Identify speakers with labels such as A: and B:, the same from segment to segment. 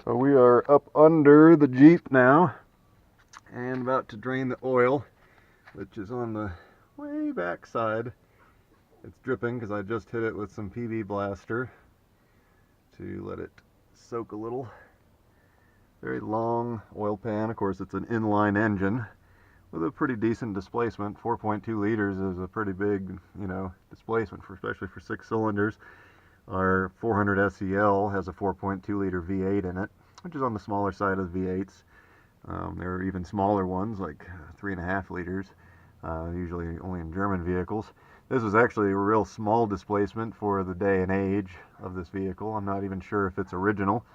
A: So we are up under the Jeep now and about to drain the oil, which is on the way back side. It's dripping because I just hit it with some PB Blaster to let it soak a little. Very long oil pan. Of course, it's an inline engine with a pretty decent displacement. 4.2 liters is a pretty big, displacement, especially for 6 cylinders. Our 400 SEL has a 4.2 liter V8 in it, which is on the smaller side of the V8s. There are even smaller ones, like 3.5 liters, usually only in German vehicles. This was actually a real small displacement for the day and age of this vehicle. I'm not even sure if it's original.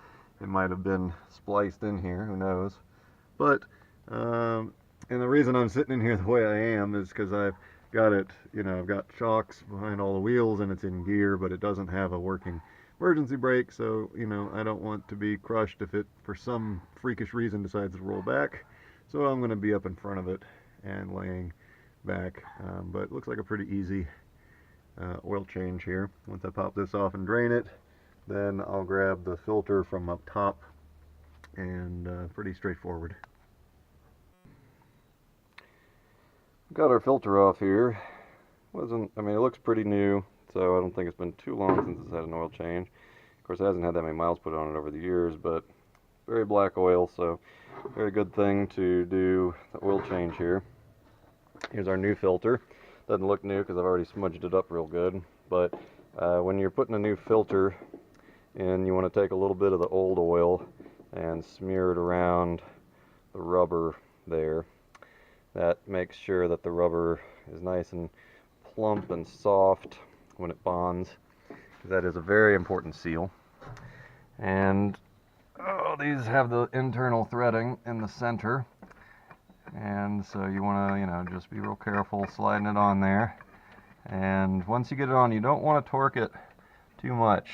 A: It might have been spliced in here, who knows. But, and the reason I'm sitting in here the way I am is because I've got it, I've got shocks behind all the wheels and it's in gear, but it doesn't have a working emergency brake, so, I don't want to be crushed if it, for some freakish reason, decides to roll back. So I'm going to be up in front of it and laying back, but it looks like a pretty easy oil change here. Once I pop this off and drain it, then I'll grab the filter from up top, and pretty straightforward. Got our filter off here. It looks pretty new, so I don't think it's been too long since it's had an oil change. Of course, it hasn't had that many miles put on it over the years, but very black oil, so very good thing to do the oil change here. Here's our new filter. Doesn't look new because I've already smudged it up real good, but when you're putting a new filter in, you want to take a little bit of the old oil and smear it around the rubber there. That makes sure that the rubber is nice and plump and soft when it bonds, because that is a very important seal. And these have the internal threading in the center, and so you want to just be real careful sliding it on there. And once you get it on, you don't want to torque it too much.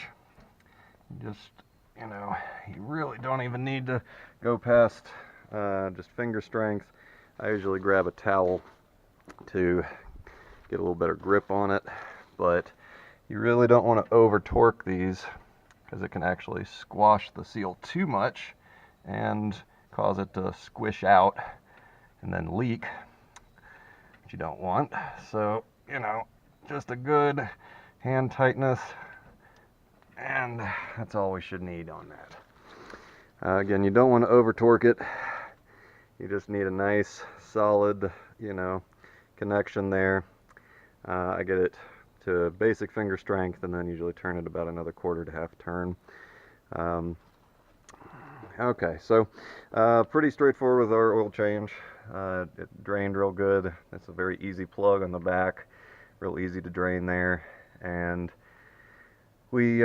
A: Just you really don't even need to go past just finger strength. I usually grab a towel to get a little better grip on it, but you really don't want to over torque these because it can actually squash the seal too much and cause it to squish out and then leak, which you don't want. So, just a good hand tightness, and that's all we should need on that. Again, you don't want to over torque it. You just need a nice, solid, connection there. I get it to basic finger strength and then usually turn it about another quarter to half turn. Okay, so pretty straightforward with our oil change. It drained real good. It's a very easy plug on the back, real easy to drain there. And we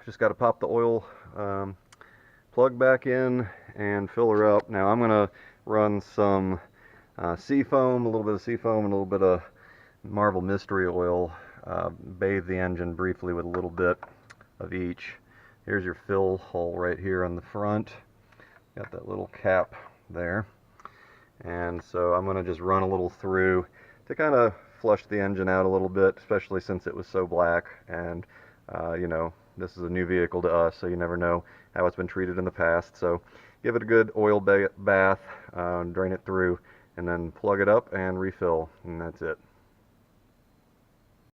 A: just got to pop the oil plug back in and fill her up. Now I'm going to run some seafoam, a little bit of seafoam and a little bit of Marvel Mystery Oil, bathe the engine briefly with a little bit of each. Here's your fill hole right here on the front. Got that little cap there. And so I'm going to just run a little through to kind of flush the engine out a little bit, especially since it was so black. And this is a new vehicle to us, so you never know how it's been treated in the past. So give it a good oil bath, drain it through, and then plug it up and refill, and that's it.